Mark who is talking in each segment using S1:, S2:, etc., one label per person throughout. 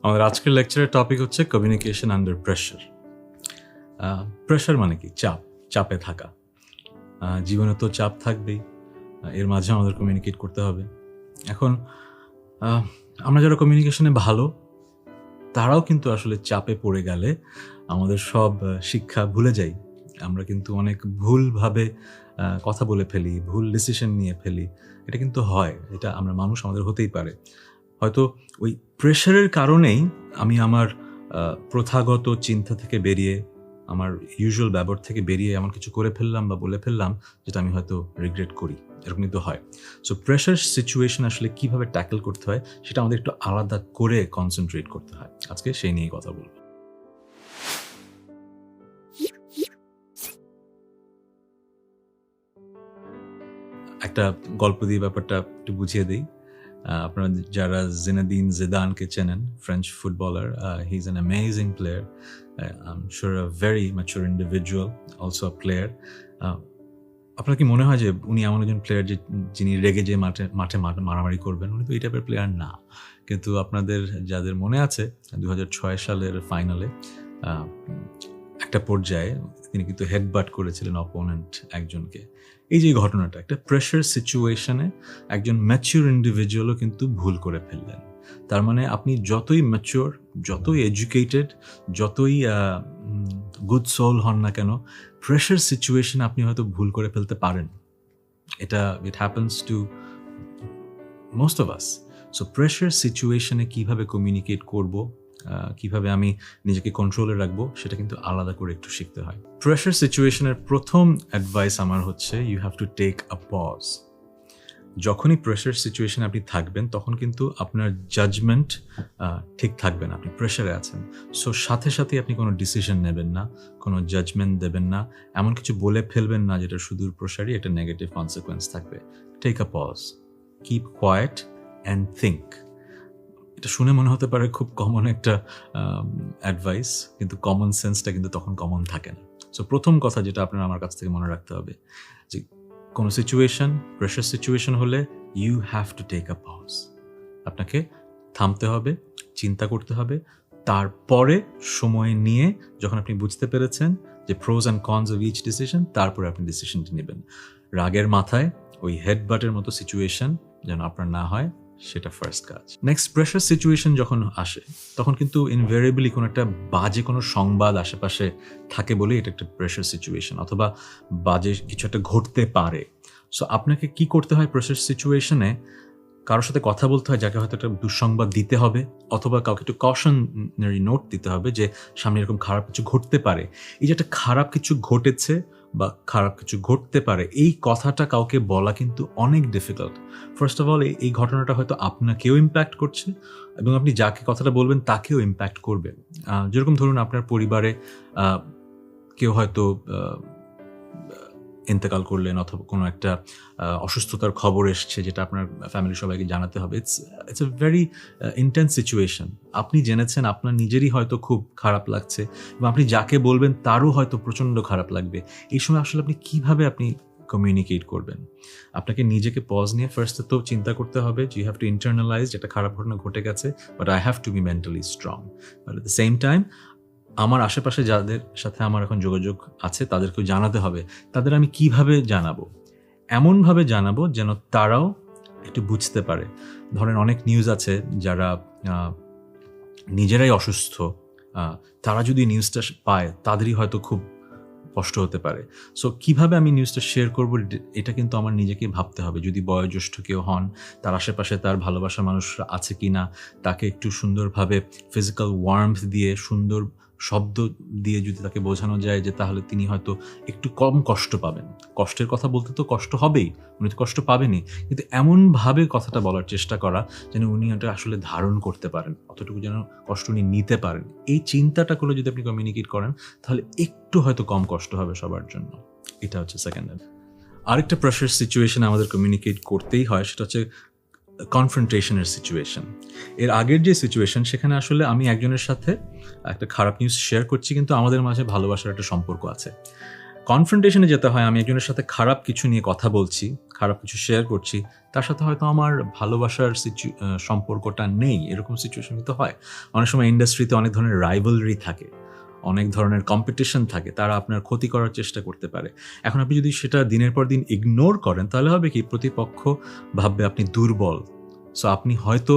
S1: আমাদের আজকের লেকচারের টপিক হচ্ছে কমিউনিকেশন আন্ডার প্রেশার। প্রেশার মানে কি? চাপে থাকা। জীবনে তো চাপ থাকবেই, এর মাঝে আমাদের কমিউনিকেট করতে হবে। এখন আমরা যারা কমিউনিকেশনে ভালো, তারাও কিন্তু আসলে চাপে পড়ে গেলে আমাদের সব শিক্ষা ভুলে যাই। আমরা কিন্তু অনেক ভুলভাবে কথা বলে ফেলি, ভুল ডিসিশন নিয়ে ফেলি। এটা কিন্তু হয়, এটা আমরা মানুষ, আমাদের হতেই পারে। হয়তো ওই প্রেশারের কারণেই আমি আমার প্রথাগত চিন্তা থেকে বেরিয়ে, আমার ইউজুয়াল ব্যবহার থেকে বেরিয়ে এমন কিছু করে ফেললাম বা বলে ফেললাম যেটা আমি হয়তো রিগ্রেট করি। এরকম কিন্তু হয়। সো প্রেশার সিচুয়েশন আসলে কীভাবে ট্যাকেল করতে হয় সেটা আমাদের একটু আলাদা করে কনসেন্ট্রেট করতে হয়। আজকে সেই নিয়েই কথা বলবো। একটা গল্প দিয়ে ব্যাপারটা একটু বুঝিয়ে দিই। আপনারা যারা জিনেদিন জিদানকে চেনেন, French footballer, he is an amazing player. I am sure a very mature individual, also a player. আপনার কি মনে হয় যে উনি এমন একজন প্লেয়ার যিনি রেগে যেয়ে মাঠে মারামারি করবেন? উনি তো এই টাইপের প্লেয়ার না। কিন্তু আপনাদের যাদের মনে আছে 2006 সালের ফাইনালে একটা পর্যায়ে তিনি কিন্তু হেডবাট করেছিলেন অপোনেন্ট একজনকে। এই যে ঘটনাটা, একটা প্রেশার সিচুয়েশনে একজন ম্যাচিউর ইন্ডিভিজুয়ালও কিন্তু ভুল করে ফেললেন। তার মানে আপনি যতই ম্যাচিউর, যতই এডুকেটেড, যতই গুড সোল হন না কেন, প্রেশার সিচুয়েশনে আপনি হয়তো ভুল করে ফেলতে পারেন। It happens to most of us. So pressure সিচুয়েশনে কীভাবে কমিউনিকেট করব, কিভাবে আমি নিজেকে কন্ট্রোলে রাখবো, সেটা কিন্তু আলাদা করে একটু শিখতে হয়। প্রেশার সিচুয়েশনের প্রথম অ্যাডভাইস আমার হচ্ছে, you have to take a pause. যখনই প্রেশার সিচুয়েশনে আপনি থাকবেন তখন কিন্তু আপনার জাজমেন্ট ঠিক থাকবে না, আপনি প্রেশারে আছেন। সো সাথে সাথে আপনি কোনো ডিসিশন নেবেন না, কোনো জাজমেন্ট দেবেন না, এমন কিছু বলে ফেলবেন না যেটা সুদূর প্রসারী একটা নেগেটিভ কনসিকোয়েন্স থাকবে। Take a pause, keep quiet and think. এটা শুনে মনে হতে পারে খুব কমন একটা অ্যাডভাইস, কিন্তু কমন সেন্সটা কিন্তু তখন কমন থাকে না। সো প্রথম কথা যেটা আপনার আমার কাছ থেকে মনে রাখতে হবে, যে কোনো সিচুয়েশন, প্রেশার সিচুয়েশন হলে you have to take a pause. আপনাকে থামতে হবে, চিন্তা করতে হবে, তারপরে সময় নিয়ে যখন আপনি বুঝতে পেরেছেন যে pros and cons of each decision, তারপরে আপনি ডিসিশনটি নেবেন। রাগের মাথায় ওই হেডবাটের মতো সিচুয়েশন যেন আপনার না হয়, সেটা ফার্স্ট কাজ। নেক্সট, প্রেশার সিচুয়েশন যখন আসে তখন কিন্তু ইনভেরিয়েবলি কোনো একটা বাজে কোনো সংবাদ আশেপাশে থাকে বলে এটা একটা প্রেশার সিচুয়েশন, অথবা বাজে কিছু একটা ঘটতে পারে। সো আপনাকে কি করতে হয় প্রেশার সিচুয়েশনে? কারোর সাথে কথা বলতে হয় যাকে হয়তো একটা দুঃসংবাদ দিতে হবে, অথবা কাউকে একটু কশনারি নোট দিতে হবে যে সামনে এরকম খারাপ কিছু ঘটতে পারে। এই যে একটা খারাপ কিছু ঘটেছে বা খারাপ কিছু ঘটতে পারে, এই কথাটা কাউকে বলা কিন্তু অনেক ডিফিকাল্ট। ফার্স্ট অফ অল, এই ঘটনাটা হয়তো আপনাকেও ইম্প্যাক্ট করছে এবং আপনি যাকে কথাটা বলবেন তাকেও ইম্প্যাক্ট করবে। যেরকম ধরুন আপনার পরিবারে কেউ হয়তো ইন্তেকাল করলেন, অথবা কোনো একটা অসুস্থতার খবর এসছে যেটা আপনার ফ্যামিলির সবাইকে জানাতে হবে। It's a very intense situation. আপনি জেনেছেন, আপনার নিজেরই হয়তো খুব খারাপ লাগছে এবং আপনি যাকে বলবেন তারও হয়তো প্রচণ্ড খারাপ লাগবে। এই সময় আসলে আপনি কিভাবে কমিউনিকেট করবেন? আপনাকে নিজেকে পজ নিয়ে ফার্স্টে তো চিন্তা করতে হবে যে ইউ হ্যাভ টু ইন্টারনালাইজ যেটা খারাপ ঘটনা ঘটে গেছে, but I have to be mentally strong. But at the same time আমার আশেপাশে যাদের সাথে আমার এখন যোগাযোগ আছে তাদেরকেও জানাতে হবে। তাদের আমি কিভাবে জানাবো? এমনভাবে জানাবো যেন তারাও একটু বুঝতে পারে। ধরেন অনেক নিউজ আছে যারা নিজেরাই অসুস্থ, তারা যদি নিউজটা পায় তাদেরই হয়তো খুব কষ্ট হতে পারে। সো কিভাবে আমি নিউজটা শেয়ার করবো, এটা কিন্তু আমার নিজেকে ভাবতে হবে। যদি বয়োজ্যেষ্ঠ কেউ হন, তার আশেপাশে তার ভালোবাসার মানুষরা আছে কি না, তাকে একটু সুন্দরভাবে ফিজিক্যাল ওয়ার্মথ দিয়ে, সুন্দর শব্দ দিয়ে যদি তাকে বোঝানো যায় যে তাহলে তিনি হয়তো একটু কম কষ্ট পাবেন। কষ্টের কথা বলতে তো কষ্ট হবেই, উনি তো কষ্ট পাবেনই, কিন্তু এমনভাবে কথাটা বলার চেষ্টা করা যেন উনি এটা আসলে ধারণ করতে পারেন, অতটুকু যেন কষ্ট উনি নিতে পারেন। এই চিন্তাটা করে যদি আপনি কমিউনিকেট করেন তাহলে একটু হয়তো কম কষ্ট হবে সবার জন্য। এটা হচ্ছে সেকেন্ড। আরেকটা প্রেশার সিচুয়েশনে আমাদের কমিউনিকেট করতেই হয়, সেটা হচ্ছে কনফ্রন্টেশনের সিচুয়েশন। এর আগের যে সিচুয়েশন, সেখানে আসলে আমি একজনের সাথে একটা খারাপ নিউজ শেয়ার করছি, কিন্তু আমাদের মাঝে ভালোবাসার একটা সম্পর্ক আছে। কনফ্রন্টেশনে যেতে হয়, আমি একজনের সাথে খারাপ কিছু নিয়ে কথা বলছি, খারাপ কিছু শেয়ার করছি, তার সাথে হয়তো আমার ভালোবাসার সম্পর্কটা নেই, এরকম সিচুয়েশন কিন্তু হয়। অনেক সময় ইন্ডাস্ট্রিতে অনেক ধরনের রাইভালরি থাকে, অনেক ধরনের কম্পিটিশন থাকে, তারা আপনার ক্ষতি করার চেষ্টা করতে পারে। এখন আপনি যদি সেটা দিনের পর দিন ইগনোর করেন, তাহলে হবে কি, প্রতিপক্ষ ভাববে আপনি দুর্বল। সো আপনি হয়তো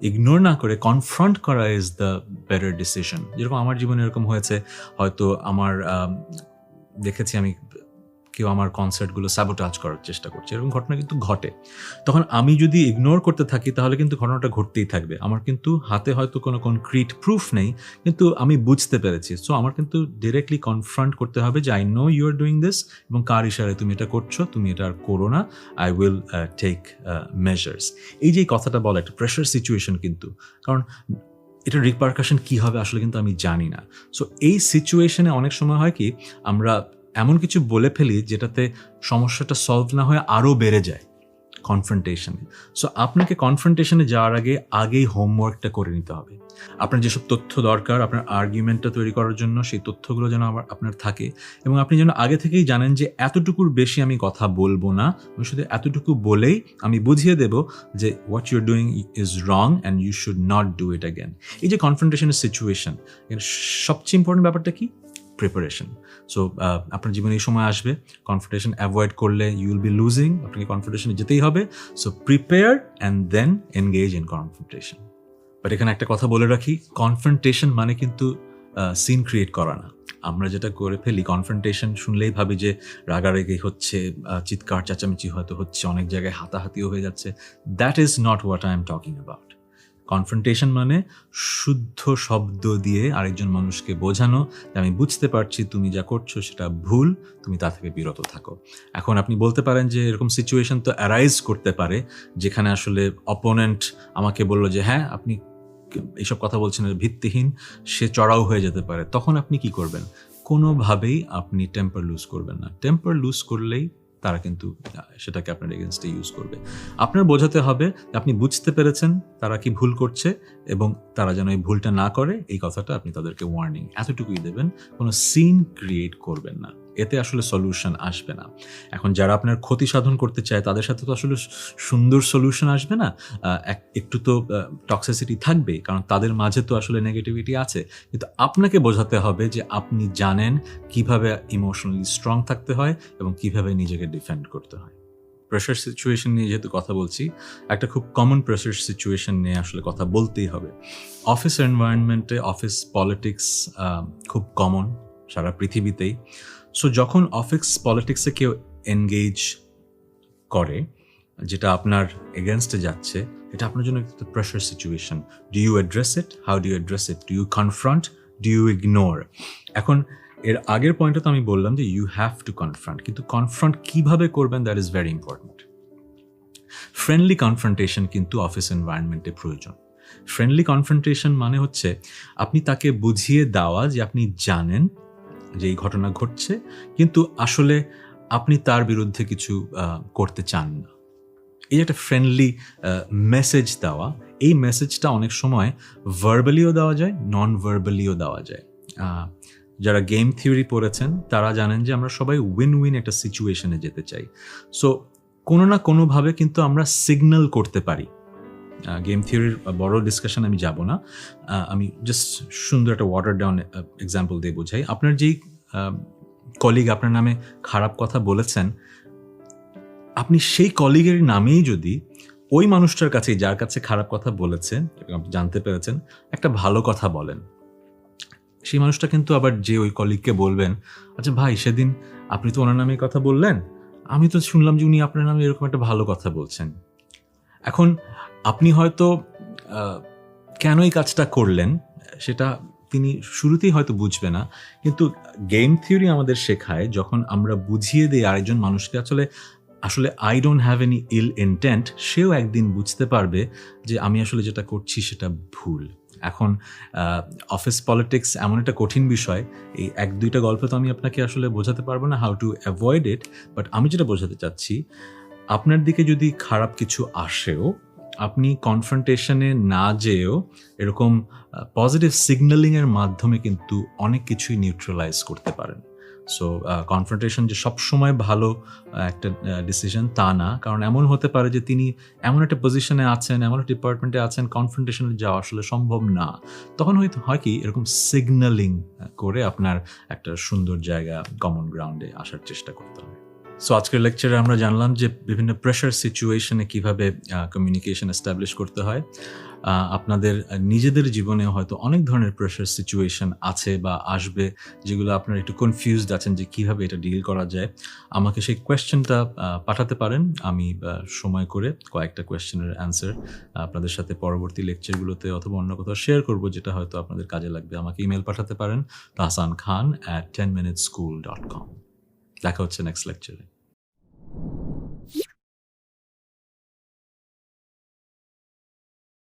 S1: ইগনোর না করে কনফ্রন্ট করা ইজ দ্য বেটার ডিসিশন। যেরকম আমার জীবনে এরকম হয়েছে, হয়তো আমার দেখেছি আমি কেউ আমার কনসার্টগুলো স্যাবোটাজ করার চেষ্টা করছে, এরকম ঘটনা কিন্তু ঘটে। তখন আমি যদি ইগনোর করতে থাকি, তাহলে কিন্তু ঘটনাটা ঘটতেই থাকবে। আমার কিন্তু হাতে হয়তো কোনো কনক্রিট প্রুফ নেই, কিন্তু আমি বুঝতে পেরেছি। সো আমার কিন্তু ডিরেক্টলি কনফ্রন্ট করতে হবে যে I know you are doing this, এবং কার ইশারায় তুমি এটা করছো, তুমি এটা আর করো না, আই উইল টেক মেজার্স। এই যে কথাটা বলা একটা প্রেশার সিচুয়েশন কিন্তু, কারণ এটার রিপারকাশন কী হবে আসলে কিন্তু আমি জানি না। সো এই সিচুয়েশনে অনেক সময় হয় কি, আমরা এমন কিছু বলে ফেলি যেটাতে সমস্যাটা সলভ না হয়ে আরও বেড়ে যায় কনফ্রন্টেশনে। সো আপনাকে কনফ্রন্টেশনে যাওয়ার আগেই হোমওয়ার্কটা করে নিতে হবে। আপনার যেসব তথ্য দরকার আপনার আর্গুমেন্টটা তৈরি করার জন্য, সেই তথ্যগুলো যেন আপনার থাকে, এবং আপনি যেন আগে থেকেই জানেন যে এতটুকুর বেশি আমি কথা বলবো না, আমি শুধু এতটুকু বলেই আমি বুঝিয়ে দেব যে what you are doing is wrong and you should not do it again. এই যে কনফ্রন্টেশনের সিচুয়েশন, সবচেয়ে ইম্পর্টেন্ট ব্যাপারটা কি? প্রিপারেশন। সো আপনার জীবনে এই সময় আসবে, কনফ্রন্টেশন অ্যাভয়েড করলে ইউ উইল বি লুজিং, আপনাকে কনফ্রন্টেশনে যেতেই হবে। So prepare and then engage in confrontation. But এখানে একটা কথা বলে রাখি, কনফ্রন্টেশন মানে কিন্তু সিন ক্রিয়েট করা না। আমরা যেটা করে ফেলি, কনফ্রন্টেশন শুনলেই ভাবি যে রাগারাগি হচ্ছে, চিৎকার চেঁচামেচি হয়তো হচ্ছে, অনেক জায়গায় হাতাহাতিও হয়ে যাচ্ছে। That is not what I am talking about. Confrontation মানে শুদ্ধ শব্দ দিয়ে আরেকজন মানুষকে বোঝানো যে আমি বুঝতে পারছি তুমি যা করছো সেটা ভুল, তুমি তা থেকে বিরত থাকো। এখন আপনি বলতে পারেন যে এরকম সিচুয়েশন তো অ্যারাইজ করতে পারে, যেখানে আসলে অপোনেন্ট আমাকে বললো যে হ্যাঁ আপনি এইসব কথা বলছেন ভিত্তিহীন, সে চড়াও হয়ে যেতে পারে। তখন আপনি কি করবেন? কোনোভাবেই আপনি টেম্পার লুজ করবেন না। টেম্পার লুজ করলেই তারা কিন্তু সেটাকে আপনার এগেনস্টে ইউজ করবে। আপনার বোঝাতে হবে আপনি বুঝতে পেরেছেন তারা কি ভুল করছে, এবং তারা যেন এই ভুলটা না করে, এই কথাটা আপনি তাদেরকে ওয়ার্নিং এতটুকুই দেবেন। কোনো সিন ক্রিয়েট করবেন না, এতে আসলে সলিউশন আসবে না। এখন যারা আপনার ক্ষতি সাধন করতে চায়, তাদের সাথে তো আসলে সুন্দর সলিউশন আসবে না, একটু তো টক্সিসিটি থাকবেই, কারণ তাদের মাঝে তো আসলে নেগেটিভিটি আছে। কিন্তু আপনাকে বোঝাতে হবে যে আপনি জানেন কিভাবে ইমোশনালি স্ট্রং থাকতে হয় এবং কিভাবে নিজেকে ডিফেন্ড করতে হয়। প্রেশার সিচুয়েশন নিয়ে যেহেতু কথা বলছি, একটা খুব কমন প্রেশার সিচুয়েশন নিয়ে আসলে কথা বলতেই হবে। অফিস এনভায়রনমেন্টে অফিস পলিটিক্স খুব কমন সারা পৃথিবীতেই। সো যখন অফিস পলিটিক্সে কেউ এনগেজ করে যেটা আপনার এগেনস্টে যাচ্ছে, এটা আপনার জন্য একটা pressure situation. Do you address it? How do you address it? Do you confront? Do you ignore? এখন এর আগের পয়েন্টে তো আমি বললাম যে ইউ হ্যাভ টু কনফ্রন্ট, কিন্তু কনফ্রন্ট কিভাবে করবেন that is very important. Friendly confrontation কিন্তু অফিস এনভায়রনমেন্টে প্রয়োজন। ফ্রেন্ডলি কনফ্রন্টেশন মানে হচ্ছে আপনি তাকে বুঝিয়ে দেওয়া যে আপনি জানেন যে এই ঘটনা ঘটছে, কিন্তু আসলে আপনি তার বিরুদ্ধে কিছু করতে চান না। এই একটা ফ্রেন্ডলি মেসেজ দেওয়া, এই মেসেজটা অনেক সময় ভার্বালিও দেওয়া যায়, নন ভার্বালিও দেওয়া যায়। যারা গেম থিওরি পড়েছেন তারা জানেন যে আমরা সবাই উইন উইন একটা সিচুয়েশনে যেতে চাই। সো কোনো না কোনোভাবে কিন্তু আমরা সিগন্যাল করতে পারি। গেম থিওরির বড় ডিসকাশন আমি যাব না, আমি জাস্ট সুন্দর একটা ওয়াটার ডাউন এক্সাম্পল দিয়ে বোঝাই। আপনার যেই কলিগ আপনার নামে খারাপ কথা বলেছেন, আপনি সেই কলিগের নামেই যদি ওই মানুষটার কাছে, যার কাছে খারাপ কথা বলেছেন আপনি জানতে পেরেছেন, একটা ভালো কথা বলেন, সেই মানুষটা কিন্তু আবার যে ওই কলিগকে বলবেন, আচ্ছা ভাই সেদিন আপনি তো ওনার নামে কথা বললেন, আমি তো শুনলাম যে উনি আপনার নামে এরকম একটা ভালো কথা বলছেন। এখন আপনি হয়তো কেন এই কাজটা করলেন সেটা তিনি শুরুতেই হয়তো বুঝবে না, কিন্তু গেম থিওরি আমাদের শেখায় যখন আমরা বুঝিয়ে দিই আরেকজন মানুষকে আসলে I don't have any ill intent, সেও একদিন বুঝতে পারবে যে আমি আসলে যেটা করছি সেটা ভুল। এখন অফিস পলিটিক্স এমন একটা কঠিন বিষয়, এই এক দুইটা গল্প তো আমি আপনাকে আসলে বোঝাতে পারবো না how to avoid it, but আমি যেটা বোঝাতে চাচ্ছি, আপনার দিকে যদি খারাপ কিছু আসেও আপনি কনফ্রন্টেশনে না যেয়েও এরকম পজিটিভ সিগন্যালিংয়ের মাধ্যমে কিন্তু অনেক কিছুই নিউট্রালাইজ করতে পারেন। সো কনফ্রন্টেশন যে সবসময় ভালো একটা ডিসিশন তা না, কারণ এমন হতে পারে যে তিনি এমন একটা পজিশনে আছেন, এমন একটা ডিপার্টমেন্টে আছেন, কনফ্রন্টেশনে যাওয়া আসলে সম্ভব না। তখন হয়তো হয় কি, এরকম সিগন্যালিং করে আপনার একটা সুন্দর জায়গা, কমন গ্রাউন্ডে আসার চেষ্টা করতে হবে। সো আজকের লেকচারে আমরা জানলাম যে বিভিন্ন প্রেশার সিচুয়েশনে কিভাবে কমিউনিকেশন এস্টাবলিশ করতে হয়। আপনাদের নিজেদের জীবনেও হয়তো অনেক ধরনের প্রেশার সিচুয়েশন আছে বা আসবে, যেগুলো আপনারা একটু কনফিউজড আছেন যে কিভাবে এটা ডিল করা যায়। আমাকে সেই কোয়েশ্চেনটা পাঠাতে পারেন। আমি সময় করে কয়েকটা কোয়েশ্চেনের অ্যান্সার আপনাদের সাথে পরবর্তী লেকচারগুলোতে অথবা অন্য কোথাও শেয়ার করব, যেটা হয়তো আপনাদের কাজে লাগবে। আমাকে ইমেল পাঠাতে পারেন tahsankhan@10minuteschool.com। দেখা হচ্ছে নেক্সট লেকচারে।